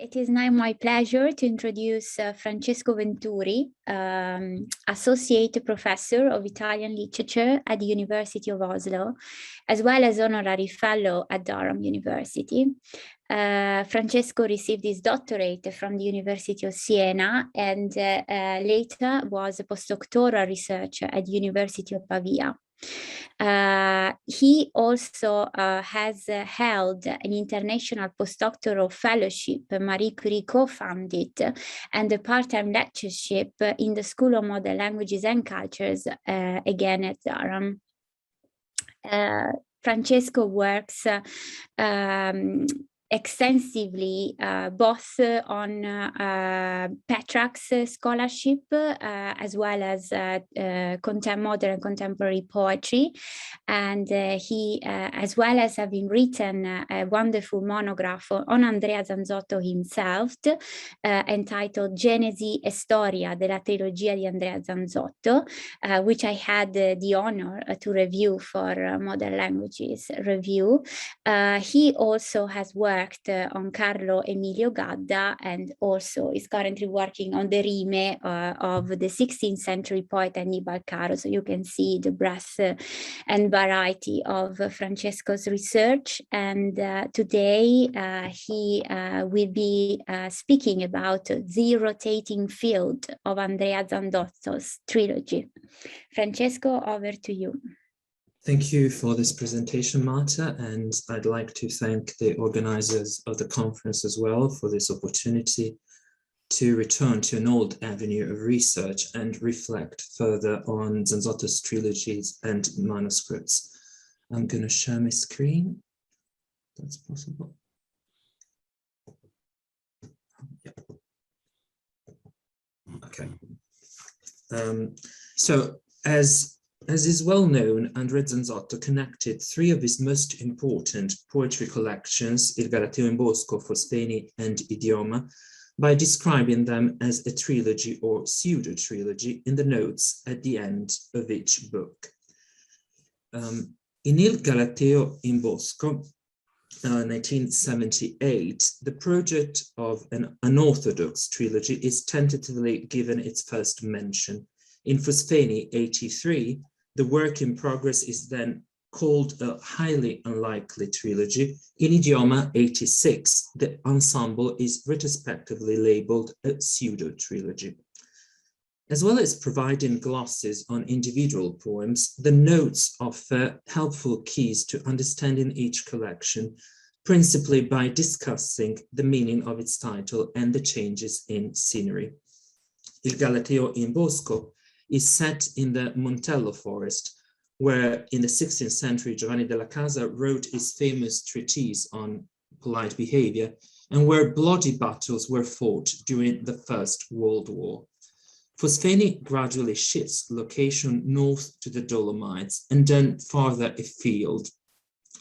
It is now my pleasure to introduce Francesco Venturi, Associate Professor of Italian Literature at the University of Oslo, as well as Honorary Fellow at Durham University. Francesco received his doctorate from the University of Siena and later was a postdoctoral researcher at the University of Pavia. He also has held an international postdoctoral fellowship, Marie Curie co-funded, and a part-time lectureship in the School of Modern Languages and Cultures, again at Durham. Francesco works extensively both on Petrarch's scholarship as well as modern and contemporary poetry, and he as well as having written a wonderful monograph on Andrea Zanzotto himself entitled Genesi e Storia della Trilogia di Andrea Zanzotto, which I had the honor to review for Modern Languages Review. He also has worked on Carlo Emilio Gadda and also is currently working on the rime of the 16th century poet Annibal Caro. So you can see the breadth and variety of Francesco's research. And today he will be speaking about the rotating field of Andrea Zanzotto's trilogy. Francesco, over to you. Thank you for this presentation, Marta, and I'd like to thank the organizers of the conference as well for this opportunity to return to an old avenue of research and reflect further on Zanzotto's trilogies and manuscripts. I'm going to share my screen. That's possible. Yeah. Okay. So as is well known, Andrea Zanzotto connected three of his most important poetry collections, Il Galateo in Bosco, Fosfeni, and Idioma, by describing them as a trilogy or pseudo-trilogy in the notes at the end of each book. In Il Galateo in Bosco, 1978, the project of an unorthodox trilogy is tentatively given its first mention. In Fosfeni, 83, the work in progress is then called a highly unlikely trilogy. In Idioma 86, the ensemble is retrospectively labeled a pseudo-trilogy. As well as providing glosses on individual poems, the notes offer helpful keys to understanding each collection, principally by discussing the meaning of its title and the changes in scenery. Il Galateo in Bosco is set in the Montello forest, where in the 16th century Giovanni della Casa wrote his famous treatise on polite behavior, and where bloody battles were fought during the First World War. Fosfeni gradually shifts location north to the Dolomites and then farther afield,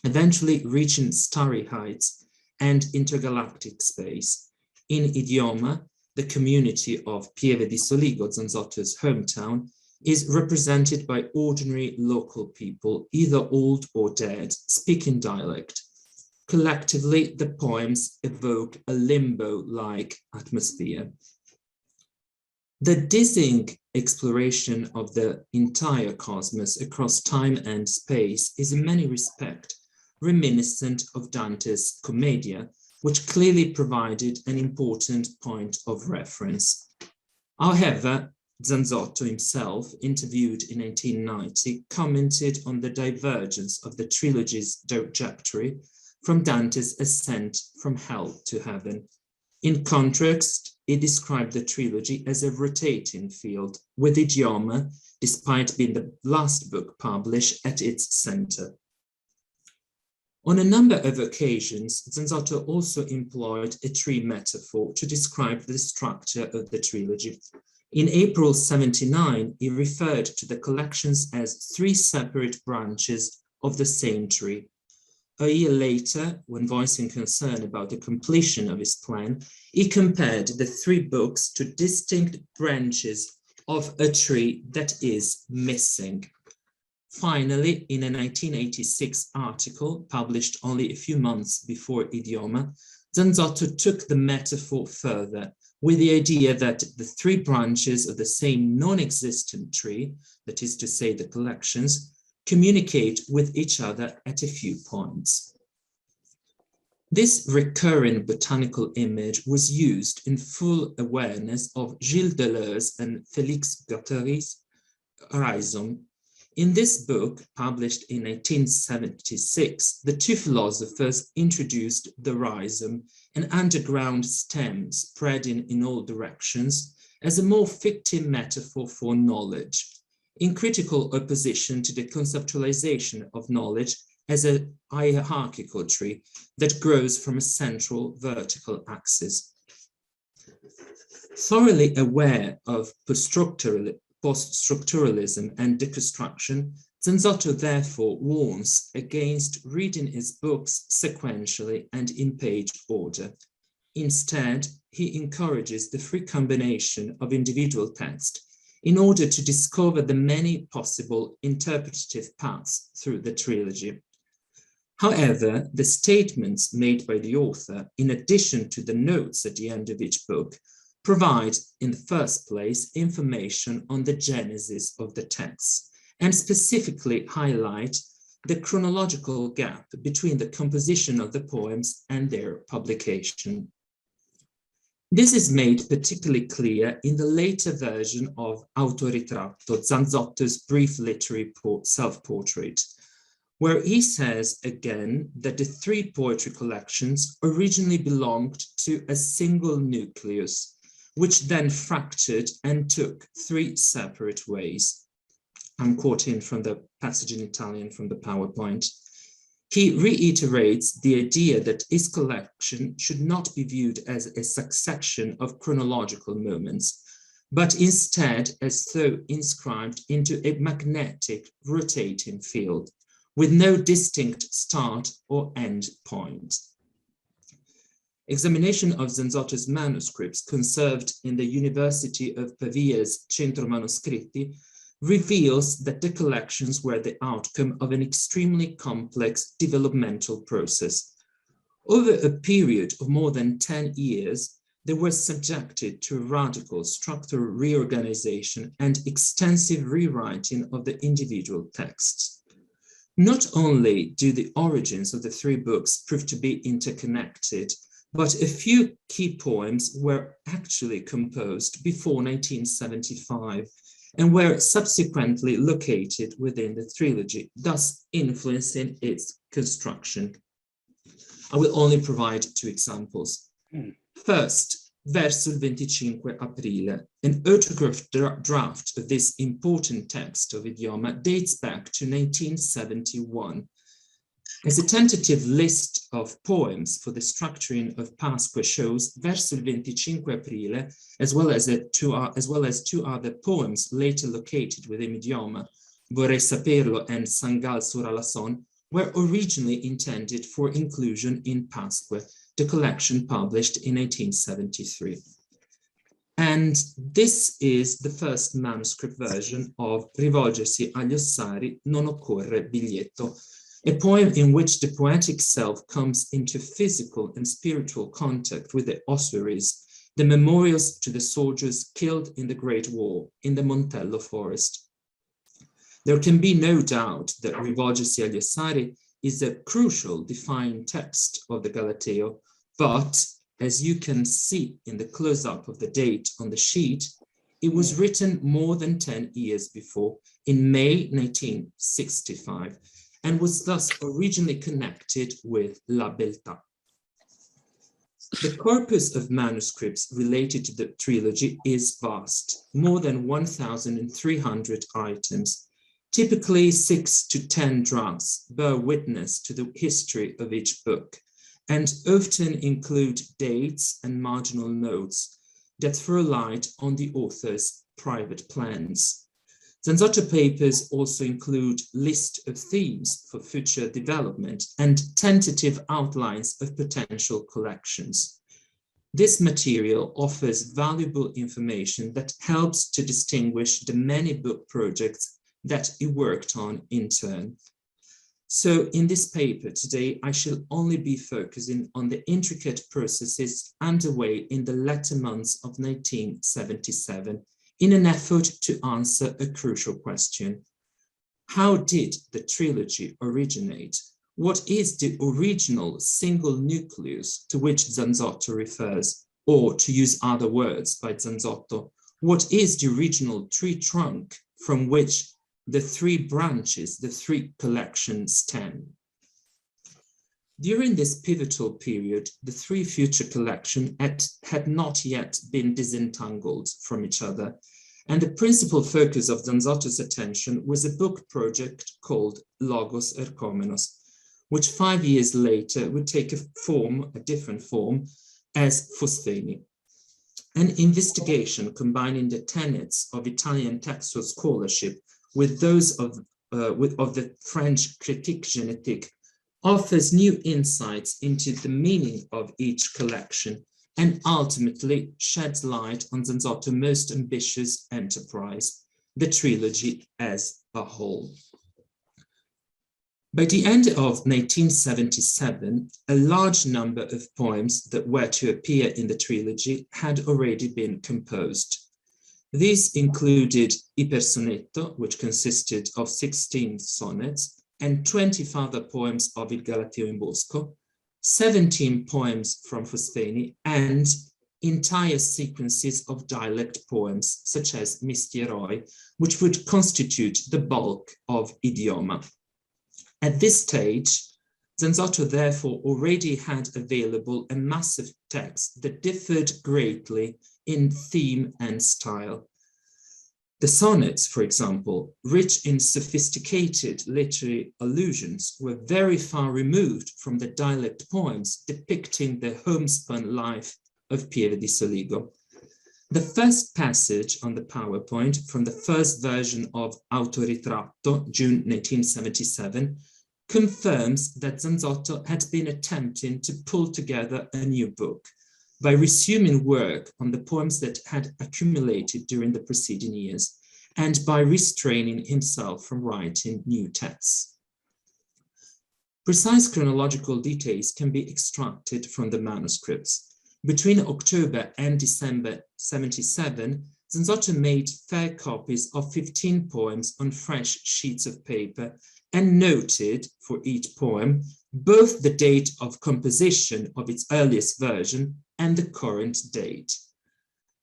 eventually reaching starry heights and intergalactic space. In Idioma, the community of Pieve di Soligo, Zanzotto's hometown, is represented by ordinary local people, either old or dead, speaking dialect. Collectively, the poems evoke a limbo-like atmosphere. The dizzying exploration of the entire cosmos across time and space is in many respects reminiscent of Dante's Commedia, which clearly provided an important point of reference. However, Zanzotto himself, interviewed in 1890, commented on the divergence of the trilogy's trajectory from Dante's ascent from hell to heaven. In contrast, he described the trilogy as a rotating field, with Idioma, despite being the last book published, at its center. On a number of occasions, Zanzotto also employed a tree metaphor to describe the structure of the trilogy. In April 79, he referred to the collections as three separate branches of the same tree. A year later, when voicing concern about the completion of his plan, he compared the three books to distinct branches of a tree that is missing. Finally, in a 1986 article published only a few months before Idioma, Zanzotto took the metaphor further with the idea that the three branches of the same non-existent tree, that is to say the collections, communicate with each other at a few points. This recurring botanical image was used in full awareness of Gilles Deleuze and Félix Guattari's rhizome. In this book, published in 1876, the two philosophers introduced the rhizome, an underground stem spreading in all directions, as a more fictive metaphor for knowledge, in critical opposition to the conceptualization of knowledge as a hierarchical tree that grows from a central vertical axis. Thoroughly aware of post-structuralism and deconstruction, Zanzotto therefore warns against reading his books sequentially and in page order. Instead, he encourages the free combination of individual text in order to discover the many possible interpretative paths through the trilogy. However, the statements made by the author, in addition to the notes at the end of each book, provide, in the first place, information on the genesis of the texts, and specifically highlight the chronological gap between the composition of the poems and their publication. This is made particularly clear in the later version of Autori, Zanzotto's brief literary self-portrait, where he says again that the three poetry collections originally belonged to a single nucleus, which then fractured and took three separate ways. I'm quoting from the passage in Italian from the PowerPoint. He reiterates the idea that his collection should not be viewed as a succession of chronological moments, but instead as though inscribed into a magnetic rotating field, with no distinct start or end point. Examination of Zanzotto's manuscripts conserved in the University of Pavia's Centro Manoscritti reveals that the collections were the outcome of an extremely complex developmental process. Over a period of more than 10 years, they were subjected to radical structural reorganization and extensive rewriting of the individual texts. Not only do the origins of the three books prove to be interconnected, but a few key poems were actually composed before 1975 and were subsequently located within the trilogy, thus influencing its construction. I will only provide two examples. First, Verso il 25 Aprile, an autographed draft of this important text of Idioma dates back to 1971. As a tentative list of poems for the structuring of Pasque shows, Verso il 25 Aprile, as well as two other poems later located within Idioma, Vorrei saperlo and Sangal sur la Son, were originally intended for inclusion in Pasque, the collection published in 1873. And this is the first manuscript version of Rivolgersi agli ossari, non occorre biglietto, a poem in which the poetic self comes into physical and spiritual contact with the ossaries, the memorials to the soldiers killed in the Great War in the Montello forest. There can be no doubt that Rivolgersi agli ossari is a crucial defining text of the Galateo, but as you can see in the close-up of the date on the sheet, it was written more than 10 years before, in May 1965, and was thus originally connected with La Beltà. The corpus of manuscripts related to the trilogy is vast, more than 1,300 items. Typically 6 to 10 drafts bear witness to the history of each book, and often include dates and marginal notes that throw light on the author's private plans. Zanzotto papers also include lists of themes for future development and tentative outlines of potential collections. This material offers valuable information that helps to distinguish the many book projects that he worked on in turn. So in this paper today, I shall only be focusing on the intricate processes underway in the latter months of 1977 in an effort to answer a crucial question. How did the trilogy originate? What is the original single nucleus to which Zanzotto refers? Or, to use other words by Zanzotto, what is the original tree trunk from which the three branches, the three collections stem? During this pivotal period, the three future collections had not yet been disentangled from each other, and the principal focus of Zanzotto's attention was a book project called Lógos Erchómenos, which 5 years later would take a different form, as Fosfeni. An investigation combining the tenets of Italian textual scholarship with those of the French critique génétique offers new insights into the meaning of each collection and ultimately sheds light on Zanzotto's most ambitious enterprise, the trilogy as a whole. By the end of 1977, a large number of poems that were to appear in the trilogy had already been composed. These included I Personetto, which consisted of 16 sonnets, and 20 further poems of Il Galateo in Bosco, 17 poems from Fosfeni, and entire sequences of dialect poems, such as Mistieroi, which would constitute the bulk of Idioma. At this stage, Zanzotto therefore already had available a massive text that differed greatly in theme and style. The sonnets, for example, rich in sophisticated literary allusions, were very far removed from the dialect poems depicting the homespun life of Pieve di Soligo. The first passage on the PowerPoint from the first version of Autori, June 1977, confirms that Zanzotto had been attempting to pull together a new book by resuming work on the poems that had accumulated during the preceding years and by restraining himself from writing new texts. Precise chronological details can be extracted from the manuscripts. Between October and December 77, Zanzotto made fair copies of 15 poems on fresh sheets of paper and noted for each poem both the date of composition of its earliest version and the current date.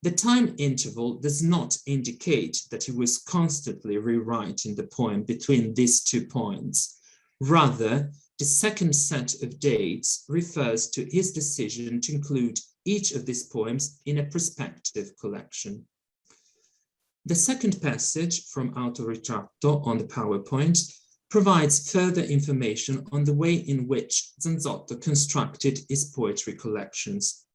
The time interval does not indicate that he was constantly rewriting the poem between these 2 points. Rather, the second set of dates refers to his decision to include each of these poems in a prospective collection. The second passage from Autori on the PowerPoint provides further information on the way in which Zanzotto constructed his poetry collections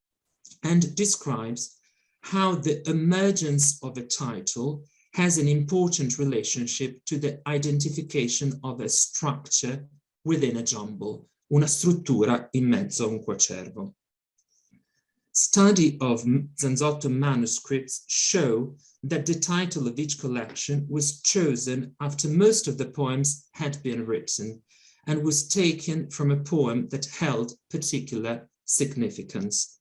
and describes how the emergence of a title has an important relationship to the identification of a structure within a jumble, una struttura in mezzo a un quacervo. Study of Zanzotto manuscripts show that the title of each collection was chosen after most of the poems had been written and was taken from a poem that held particular significance.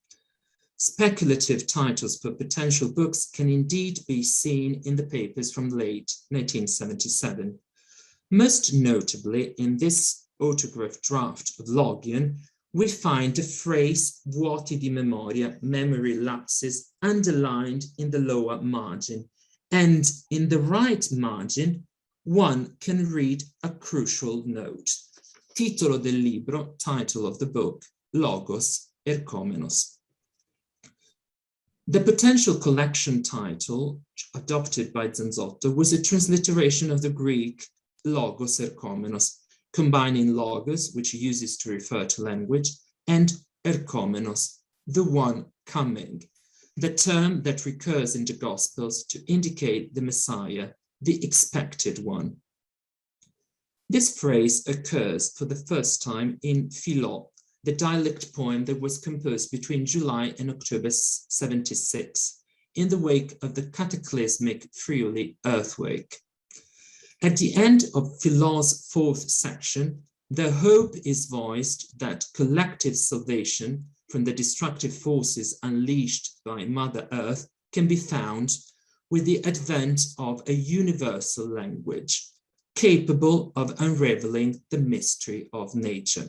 Speculative titles for potential books can indeed be seen in the papers from late 1977. Most notably, in this autograph draft of Logion, we find the phrase vuoti di memoria, memory lapses, underlined in the lower margin. And in the right margin, one can read a crucial note. Titolo del libro, title of the book, Lógos Erchómenos. The potential collection title adopted by Zanzotto was a transliteration of the Greek Lógos Erchómenos, combining logos, which he uses to refer to language, and erchómenos, the one coming, the term that recurs in the Gospels to indicate the Messiah, the expected one. This phrase occurs for the first time in Philo, the dialect poem that was composed between July and October 76, in the wake of the cataclysmic Friuli earthquake. At the end of Philo's 4th section, The hope is voiced that collective salvation from the destructive forces unleashed by Mother Earth can be found with the advent of a universal language capable of unraveling the mystery of nature.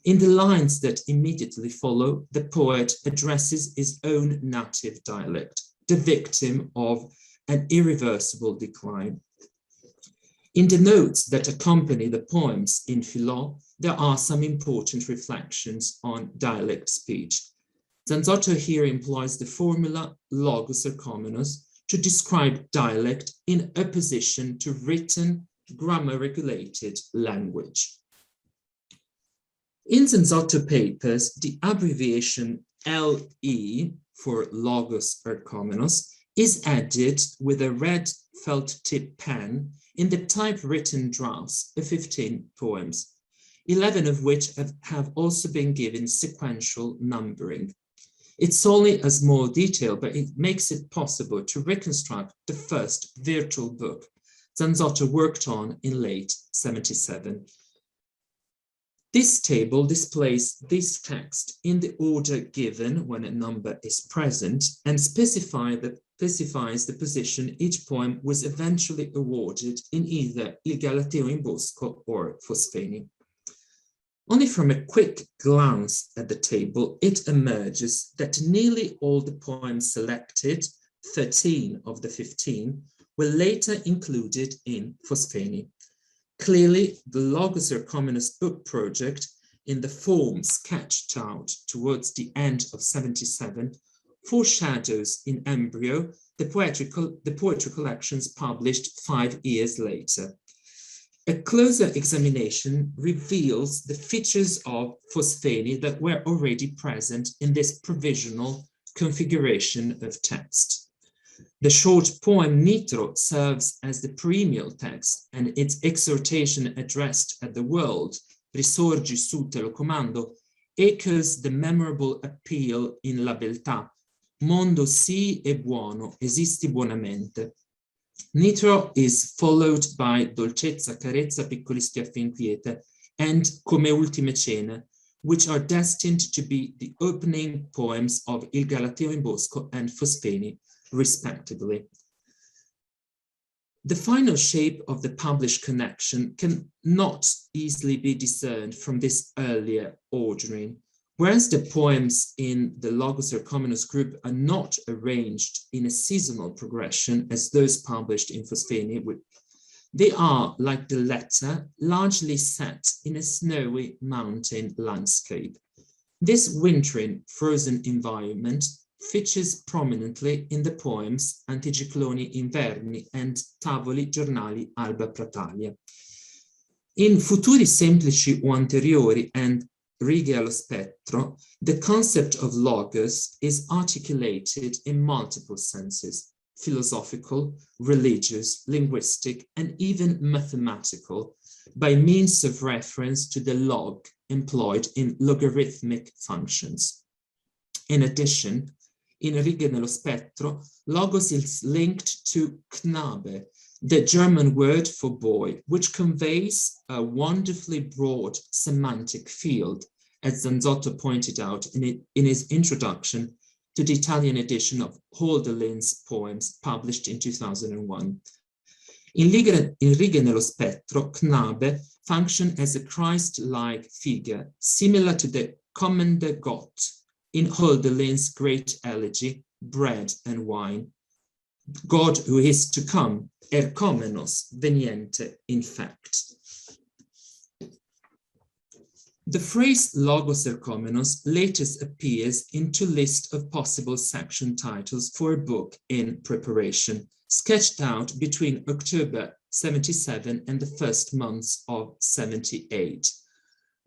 In the lines that immediately follow, the poet addresses his own native dialect, the victim of an irreversible decline. In the notes that accompany the poems in Philo, there are some important reflections on dialect speech. Zanzotto here employs the formula Lógos Erchómenos to describe dialect in opposition to written, grammar-regulated language. In Zanzotto papers, the abbreviation LE for Lógos Erchómenos is added with a red felt tip pen in the typewritten drafts of 15 poems, 11 of which have also been given sequential numbering. It's only a small detail, but it makes it possible to reconstruct the first virtual book Zanzotto worked on in late '77. This table displays this text in the order given when a number is present and specifies the position each poem was eventually awarded in either Il Galateo in Bosco or Fosfeni. Only from a quick glance at the table, it emerges that nearly all the poems selected, 13 of the 15, were later included in Fosfeni. Clearly, the Lógos Erchómenos book project, in the form sketched out towards the end of '77, foreshadows in embryo the poetry collections published 5 years later. A closer examination reveals the features of Fosfeni that were already present in this provisional configuration of text. The short poem Nitro serves as the perennial text, and its exhortation addressed at the world, Risorgi su te lo comando, echoes the memorable appeal in La Beltà, Mondo sì è buono, esisti buonamente. Nitro is followed by Dolcezza, Carezza, Piccoli schiaffi inquiete, and Come ultime cene, which are destined to be the opening poems of Il Galateo in Bosco and Fosfeni, respectively. The final shape of the published connection can not easily be discerned from this earlier ordering. Whereas the poems in the Lógos Erchómenos group are not arranged in a seasonal progression as those published in Fosfeni, they are, like the letter, largely set in a snowy mountain landscape. This wintering, frozen environment features prominently in the poems Anticicloni Inverni and Tavoli Giornali Alba Pratalia. In Futuri semplici o anteriori and Righe allo spettro, the concept of logos is articulated in multiple senses: philosophical, religious, linguistic, and even mathematical, by means of reference to the log employed in logarithmic functions. In addition, in Righe nello spettro, logos is linked to Knabe, the German word for boy, which conveys a wonderfully broad semantic field, as Zanzotto pointed out in his introduction to the Italian edition of Hölderlin's poems published in 2001. In Righe nello spettro, Knabe functioned as a Christ-like figure, similar to the kommende Gott in Hölderlin's great elegy, Bread and Wine, God who is to come, Erchómenos, veniente, in fact. The phrase Lógos Erchómenos later appears into list of possible section titles for a book in preparation, sketched out between October '77 and the first months of '78.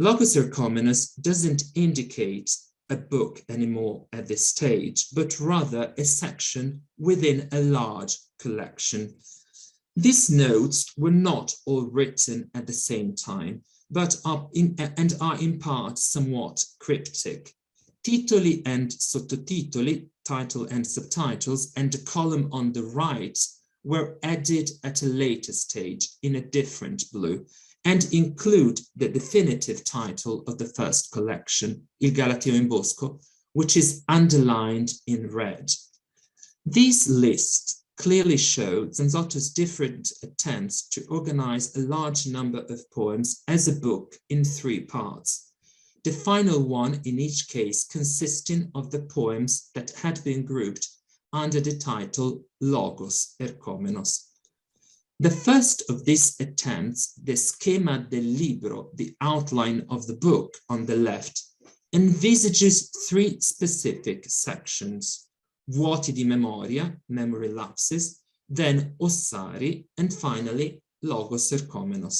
Lógos Erchómenos doesn't indicate a book anymore at this stage, but rather a section within a large collection. These notes were not all written at the same time, but are in part somewhat cryptic. Titoli and sottotitoli, title and subtitles, and the column on the right were added at a later stage in a different blue, and include the definitive title of the first collection, Il Galateo in Bosco, which is underlined in red. These lists clearly show Zanzotto's different attempts to organize a large number of poems as a book in 3 parts, the final one in each case consisting of the poems that had been grouped under the title Lógos Erchómenos. The first of these attempts, the schema del libro, the outline of the book on the left, envisages 3 specific sections: vuoti di memoria, memory lapses, then ossari, and finally Lógos Erchómenos.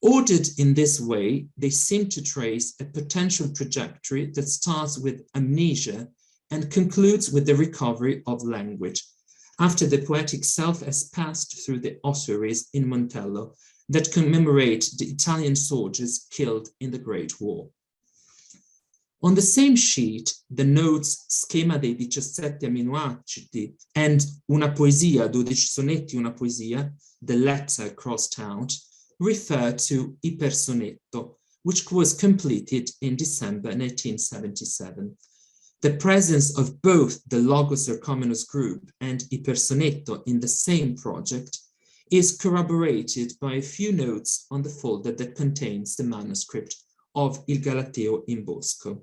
Ordered in this way, they seem to trace a potential trajectory that starts with amnesia and concludes with the recovery of language, after the poetic self has passed through the ossuaries in Montello that commemorate the Italian soldiers killed in the Great War. On the same sheet, the notes Schema dei 17 aminoacidi and Una poesia, 12 sonetti, una poesia, the letter crossed out, refer to I Personetto, which was completed in December 1977. The presence of both the Lógos Erchómenos group and I Personetto in the same project is corroborated by a few notes on the folder that contains the manuscript of Il Galateo in Bosco.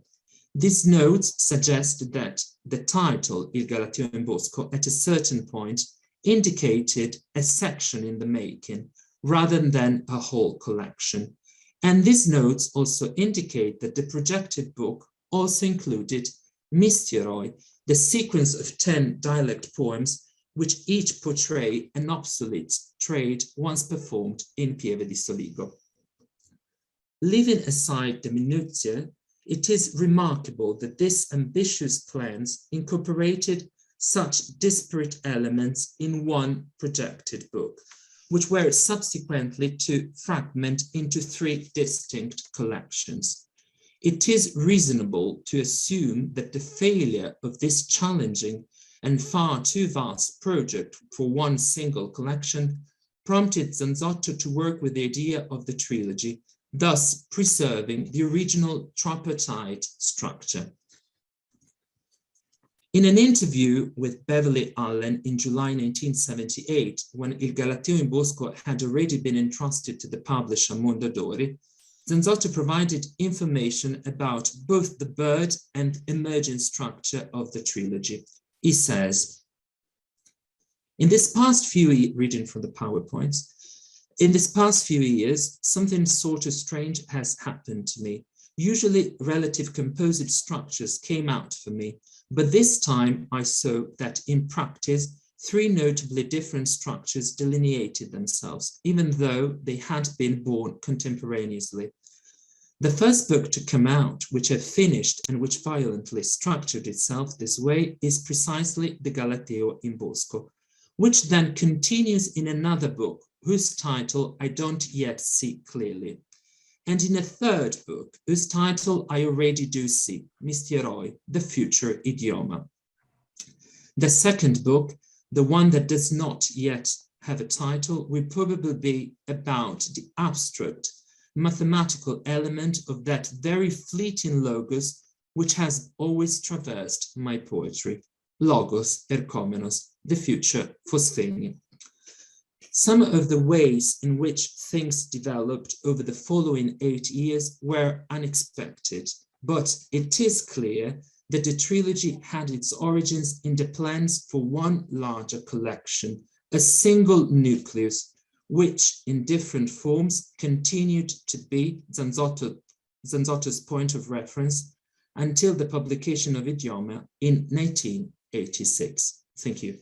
These notes suggest that the title Il Galateo in Bosco at a certain point indicated a section in the making rather than a whole collection. And these notes also indicate that the projected book also included Mistieroi, the sequence of 10 dialect poems which each portray an obsolete trade once performed in Pieve di Soligo. Leaving aside the minutiae, it is remarkable that these ambitious plans incorporated such disparate elements in one projected book, which were subsequently to fragment into 3 distinct collections. It is reasonable to assume that the failure of this challenging and far too vast project for one single collection prompted Zanzotto to work with the idea of the trilogy, thus preserving the original tripartite structure. In an interview with Beverly Allen in July 1978, when Il Galateo in Bosco had already been entrusted to the publisher Mondadori, Zanzotto provided information about both the birth and emergent structure of the trilogy. He says, in this past few reading from the PowerPoints, in this past few years, something sort of strange has happened to me. Usually relative composite structures came out for me, but this time I saw that in practice, 3 notably different structures delineated themselves, even though they had been born contemporaneously. The first book to come out, which had finished and which violently structured itself this way, is precisely the Galateo in Bosco, which then continues in another book, whose title I don't yet see clearly, and in a third book, whose title I already do see, Mistieroi, the future Idioma. The second book, the one that does not yet have a title, will probably be about the abstract mathematical element of that very fleeting logos which has always traversed my poetry, Lógos Erchómenos, the future Fosfeni. Some of the ways in which things developed over the following 8 years were unexpected, but it is clear that the trilogy had its origins in the plans for one larger collection, a single nucleus, which in different forms continued to be Zanzotto's point of reference until the publication of Idioma in 1986. Thank you.